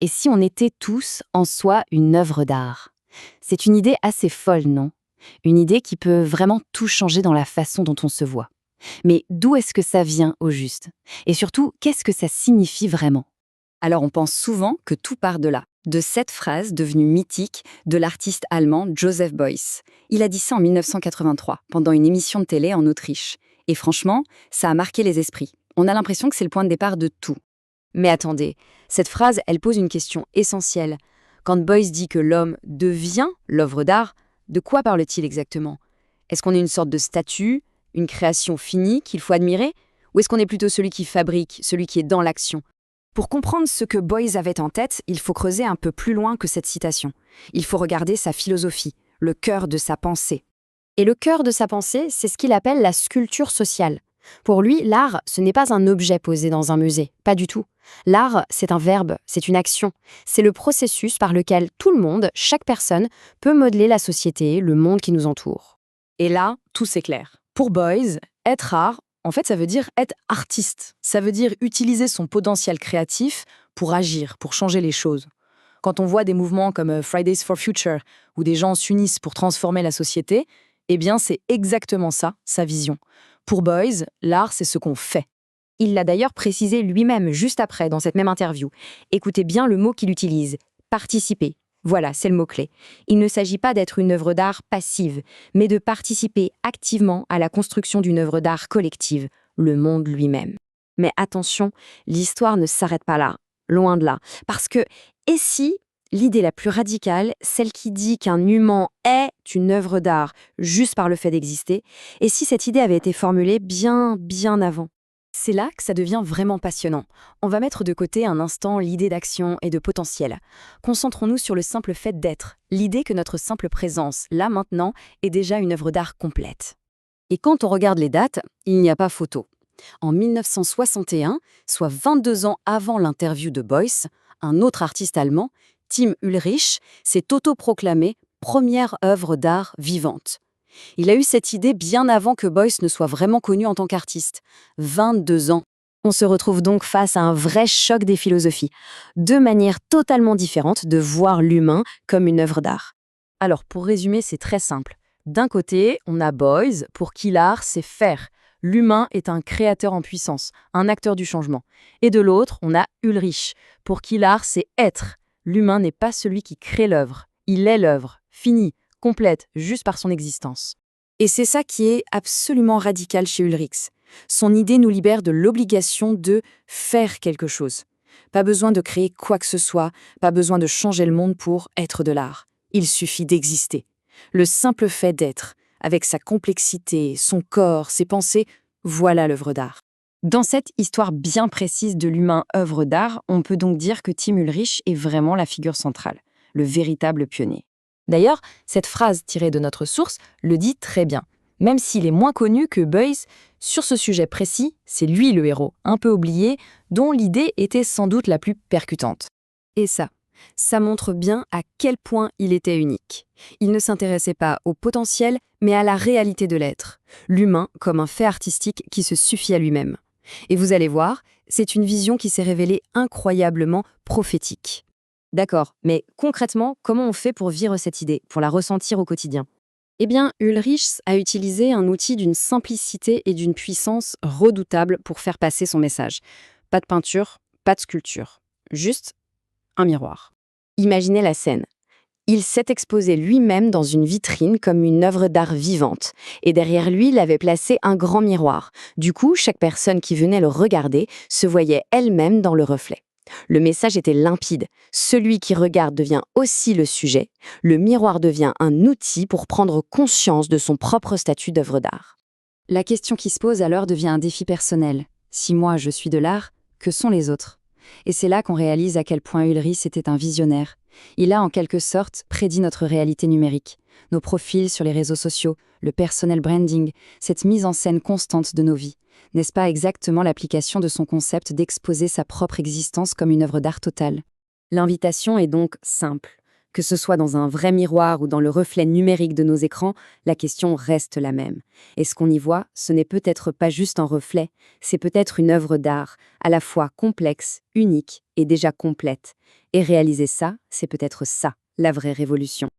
Et si on était tous, en soi, une œuvre d'art? C'est une idée assez folle, non? Une idée qui peut vraiment tout changer dans la façon dont on se voit. Mais d'où est-ce que ça vient au juste? Et surtout, qu'est-ce que ça signifie vraiment? Alors on pense souvent que tout part de là, de cette phrase devenue mythique de l'artiste allemand Joseph Beuys. Il a dit ça en 1983, pendant une émission de télé en Autriche. Et franchement, ça a marqué les esprits. On a l'impression que c'est le point de départ de tout. Mais attendez, cette phrase, elle pose une question essentielle. Quand Beuys dit que l'homme devient l'œuvre d'art, de quoi parle-t-il exactement? Est-ce qu'on est une sorte de statue, une création finie qu'il faut admirer? Ou est-ce qu'on est plutôt celui qui fabrique, celui qui est dans l'action? Pour comprendre ce que Beuys avait en tête, il faut creuser un peu plus loin que cette citation. Il faut regarder sa philosophie, le cœur de sa pensée. Et le cœur de sa pensée, c'est ce qu'il appelle la sculpture sociale. Pour lui, l'art, ce n'est pas un objet posé dans un musée, pas du tout. L'art, c'est un verbe, c'est une action. C'est le processus par lequel tout le monde, chaque personne, peut modeler la société, le monde qui nous entoure. Et là, tout s'éclaire. Pour Beuys, être art, en fait, ça veut dire être artiste. Ça veut dire utiliser son potentiel créatif pour agir, pour changer les choses. Quand on voit des mouvements comme Fridays for Future, où des gens s'unissent pour transformer la société, eh bien, c'est exactement ça, sa vision. Pour Beuys, l'art, c'est ce qu'on fait. Il l'a d'ailleurs précisé lui-même juste après dans cette même interview. Écoutez bien le mot qu'il utilise, participer. Voilà, c'est le mot-clé. Il ne s'agit pas d'être une œuvre d'art passive, mais de participer activement à la construction d'une œuvre d'art collective, le monde lui-même. Mais attention, l'histoire ne s'arrête pas là, loin de là. Parce que, et si l'idée la plus radicale, celle qui dit qu'un humain est une œuvre d'art juste par le fait d'exister, et si cette idée avait été formulée bien avant? C'est là que ça devient vraiment passionnant. On va mettre de côté un instant l'idée d'action et de potentiel. Concentrons-nous sur le simple fait d'être, l'idée que notre simple présence, là maintenant, est déjà une œuvre d'art complète. Et quand on regarde les dates, il n'y a pas photo. En 1961, soit 22 ans avant l'interview de Beuys, un autre artiste allemand, Tim Ulrich, s'est autoproclamé première œuvre d'art vivante. Il a eu cette idée bien avant que Beuys ne soit vraiment connu en tant qu'artiste. 22 ans. On se retrouve donc face à un vrai choc des philosophies. Deux manières totalement différentes de voir l'humain comme une œuvre d'art. Alors, pour résumer, c'est très simple. D'un côté, on a Beuys, pour qui l'art, c'est faire. L'humain est un créateur en puissance, un acteur du changement. Et de l'autre, on a Ulrich, pour qui l'art, c'est être. L'humain n'est pas celui qui crée l'œuvre. Il est l'œuvre, finie, complète, juste par son existence. Et c'est ça qui est absolument radical chez Ulrich. Son idée nous libère de l'obligation de faire quelque chose. Pas besoin de créer quoi que ce soit, pas besoin de changer le monde pour être de l'art. Il suffit d'exister. Le simple fait d'être, avec sa complexité, son corps, ses pensées, voilà l'œuvre d'art. Dans cette histoire bien précise de l'humain œuvre d'art, on peut donc dire que Tim Ulrich est vraiment la figure centrale, le véritable pionnier. D'ailleurs, cette phrase tirée de notre source le dit très bien. Même s'il est moins connu que Beuys, sur ce sujet précis, c'est lui le héros, un peu oublié, dont l'idée était sans doute la plus percutante. Et ça montre bien à quel point il était unique. Il ne s'intéressait pas au potentiel, mais à la réalité de l'être. L'humain comme un fait artistique qui se suffit à lui-même. Et vous allez voir, c'est une vision qui s'est révélée incroyablement prophétique. D'accord, mais concrètement, comment on fait pour vivre cette idée, pour la ressentir au quotidien? Eh bien, Ulrich a utilisé un outil d'une simplicité et d'une puissance redoutable pour faire passer son message. Pas de peinture, pas de sculpture, juste un miroir. Imaginez la scène. Il s'est exposé lui-même dans une vitrine comme une œuvre d'art vivante, et derrière lui, il avait placé un grand miroir. Du coup, chaque personne qui venait le regarder se voyait elle-même dans le reflet. Le message était limpide. Celui qui regarde devient aussi le sujet. Le miroir devient un outil pour prendre conscience de son propre statut d'œuvre d'art. La question qui se pose alors devient un défi personnel. Si moi je suis de l'art, que sont les autres? Et c'est là qu'on réalise à quel point Ulrich était un visionnaire. Il a en quelque sorte prédit notre réalité numérique, nos profils sur les réseaux sociaux, le personal branding, cette mise en scène constante de nos vies. N'est-ce pas exactement l'application de son concept d'exposer sa propre existence comme une œuvre d'art totale? L'invitation est donc simple. Que ce soit dans un vrai miroir ou dans le reflet numérique de nos écrans, la question reste la même. Et ce qu'on y voit, ce n'est peut-être pas juste un reflet, c'est peut-être une œuvre d'art, à la fois complexe, unique et déjà complète. Et réaliser ça, c'est peut-être ça, la vraie révolution.